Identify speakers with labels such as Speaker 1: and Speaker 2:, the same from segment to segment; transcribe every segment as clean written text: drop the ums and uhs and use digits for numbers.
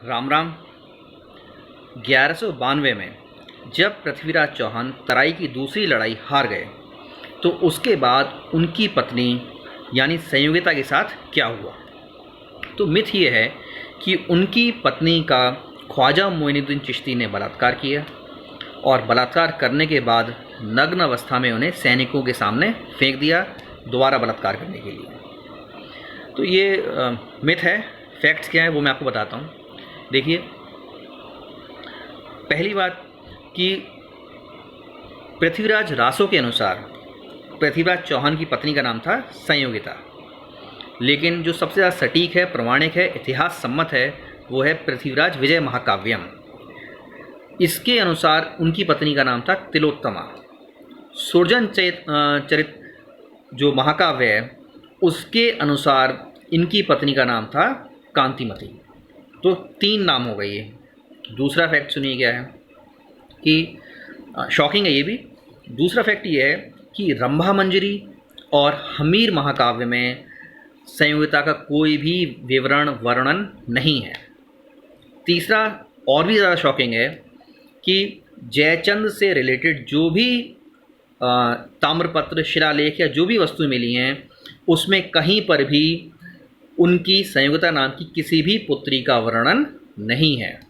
Speaker 1: राम राम। 1192 में जब पृथ्वीराज चौहान तराई की दूसरी लड़ाई हार गए तो उसके बाद उनकी पत्नी यानी संयोगिता के साथ क्या हुआ। तो मिथ ये है कि उनकी पत्नी का ख्वाजा मोइनुद्दीन चिश्ती ने बलात्कार किया और बलात्कार करने के बाद नग्न अवस्था में उन्हें सैनिकों के सामने फेंक दिया दोबारा बलात्कार करने के लिए। तो ये मिथ है। फैक्ट्स क्या है वो मैं आपको बताता हूँ। देखिए, पहली बात कि पृथ्वीराज रासो के अनुसार पृथ्वीराज चौहान की पत्नी का नाम था संयोगिता, लेकिन जो सबसे ज़्यादा सटीक है, प्रमाणिक है, इतिहास सम्मत है, वो है पृथ्वीराज विजय महाकाव्यम। इसके अनुसार उनकी पत्नी का नाम था तिलोत्तमा। सुरजन चरित जो महाकाव्य है उसके अनुसार इनकी पत्नी का नाम था कांतिमती। तो 3 नाम हो गए ये। दूसरा फैक्ट सुनिए क्या है कि शॉकिंग है ये भी। दूसरा फैक्ट ये है कि रंभा मंजरी और हमीर महाकाव्य में संयोगिता का कोई भी विवरण वर्णन नहीं है। तीसरा और भी ज़्यादा शॉकिंग है कि जयचंद से रिलेटेड जो भी ताम्रपत्र, शिलालेख या जो भी वस्तुएं मिली हैं उसमें कहीं पर भी उनकी संयोगिता नाम की किसी भी पुत्री का वर्णन नहीं है।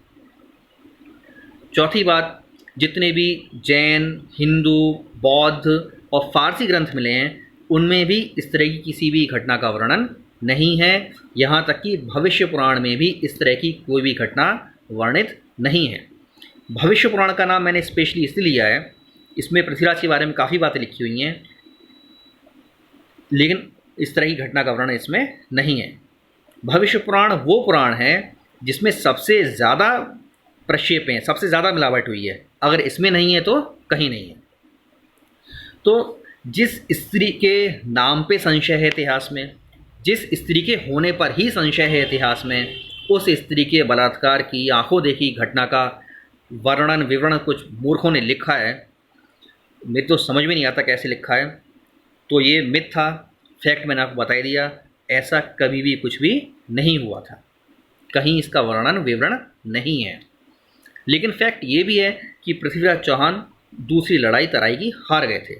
Speaker 1: चौथी बात, जितने भी जैन, हिंदू, बौद्ध और फारसी ग्रंथ मिले हैं उनमें भी इस तरह की किसी भी घटना का वर्णन नहीं है। यहाँ तक कि भविष्य पुराण में भी इस तरह की कोई भी घटना वर्णित नहीं है। भविष्य पुराण का नाम मैंने स्पेशली इसलिए लिया है, इसमें पृथ्वीराज के बारे में काफ़ी बातें लिखी हुई हैं, लेकिन इस तरह की घटना का वर्णन इसमें नहीं है। भविष्य पुराण वो पुराण है जिसमें सबसे ज़्यादा प्रक्षेपें, सबसे ज़्यादा मिलावट हुई है। अगर इसमें नहीं है तो कहीं नहीं है। तो जिस स्त्री के नाम पे संशय है इतिहास में, जिस स्त्री के होने पर ही संशय है इतिहास में, उस स्त्री के बलात्कार की आंखों देखी घटना का वर्णन विवरण कुछ मूर्खों ने लिखा है। मेरे तो समझ में नहीं आता कैसे लिखा है। तो ये मिथ था। फैक्ट मैंने आपको बता दिया, ऐसा कभी भी कुछ भी नहीं हुआ था, कहीं इसका वर्णन विवरण नहीं है। लेकिन फैक्ट ये भी है कि पृथ्वीराज चौहान दूसरी लड़ाई तराई की हार गए थे।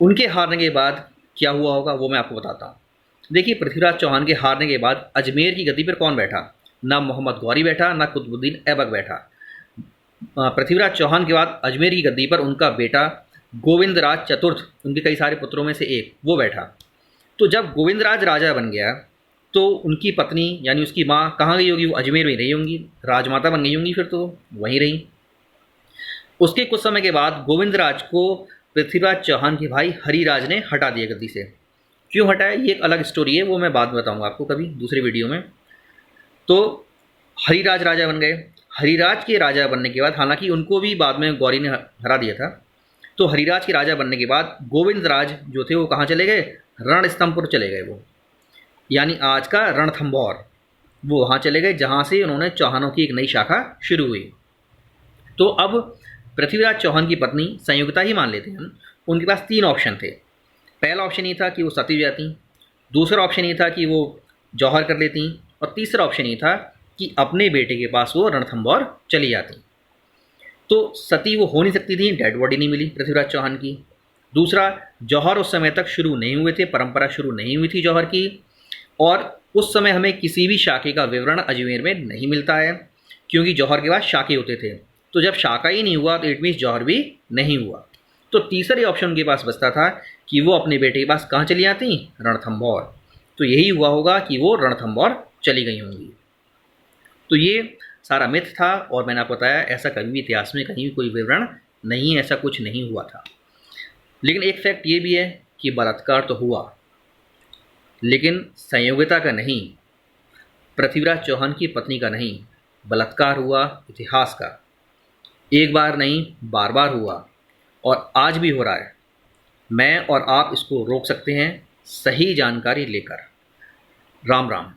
Speaker 1: उनके हारने के बाद क्या हुआ होगा वो मैं आपको बताता हूँ। देखिए, पृथ्वीराज चौहान के हारने के बाद अजमेर की गद्दी पर कौन बैठा? ना मोहम्मद गौरी बैठा, ना कुतुबुद्दीन ऐबक बैठा। पृथ्वीराज चौहान के बाद अजमेर की गद्दी पर उनका बेटा गोविंदराज चतुर्थ, उनके कई सारे पुत्रों में से एक, वो बैठा। तो जब गोविंदराज राजा बन गया तो उनकी पत्नी यानी उसकी माँ कहाँ गई होगी? वो अजमेर में रही होंगी, राजमाता बन गई होंगी, फिर तो वहीं रही। उसके कुछ समय के बाद गोविंदराज को पृथ्वीराज चौहान के भाई हरिराज ने हटा दिया गद्दी से। क्यों हटाया ये एक अलग स्टोरी है, वो मैं बाद में बताऊँगा आपको कभी दूसरी वीडियो में। तो हरिराज राजा बन गए। हरिराज के राजा बनने के बाद, हालांकि उनको भी बाद में गौरी ने हरा दिया था, तो हरिराज के राजा बनने के बाद गोविंदराज जो थे वो कहाँ चले गए? रणस्तंभपुर चले गए। वो यानी आज का रणथंभौर, वो वहाँ चले गए जहाँ से उन्होंने चौहानों की एक नई शाखा शुरू हुई। तो अब पृथ्वीराज चौहान की पत्नी संयोगिता ही मान लेते हैं हम। उनके पास 3 ऑप्शन थे। पहला ऑप्शन ये था कि वो सती हो जाती, दूसरा ऑप्शन ये था कि वो जौहर कर लेती, और तीसरा ऑप्शन ये था कि अपने बेटे के पास वो रणथंभौर चली जाती। तो सती वो हो नहीं सकती थी, डेड बॉडी नहीं मिली पृथ्वीराज चौहान की। दूसरा, जौहर उस समय तक शुरू नहीं हुए थे, परंपरा शुरू नहीं हुई थी जौहर की, और उस समय हमें किसी भी शाखे का विवरण अजमेर में नहीं मिलता है, क्योंकि जौहर के बाद शाखे होते थे। तो जब शाखा ही नहीं हुआ तो इट मीन्स जौहर भी नहीं हुआ। तो तीसरा ऑप्शन उनके पास बचता था कि वो अपने बेटे के पास कहाँ चली जाती? रणथंभौर। तो यही हुआ होगा कि वो रणथंभौर चली गई होंगी। तो ये सारा मिथ था, और मैंने आपको बताया ऐसा कभी भी इतिहास में कहीं भी कोई विवरण नहीं है, ऐसा कुछ नहीं हुआ था। लेकिन एक फैक्ट ये भी है कि बलात्कार तो हुआ, लेकिन संयोगिता का नहीं, पृथ्वीराज चौहान की पत्नी का नहीं, बलात्कार हुआ इतिहास का। एक बार नहीं, बार बार हुआ, और आज भी हो रहा है। मैं और आप इसको रोक सकते हैं सही जानकारी लेकर। राम राम।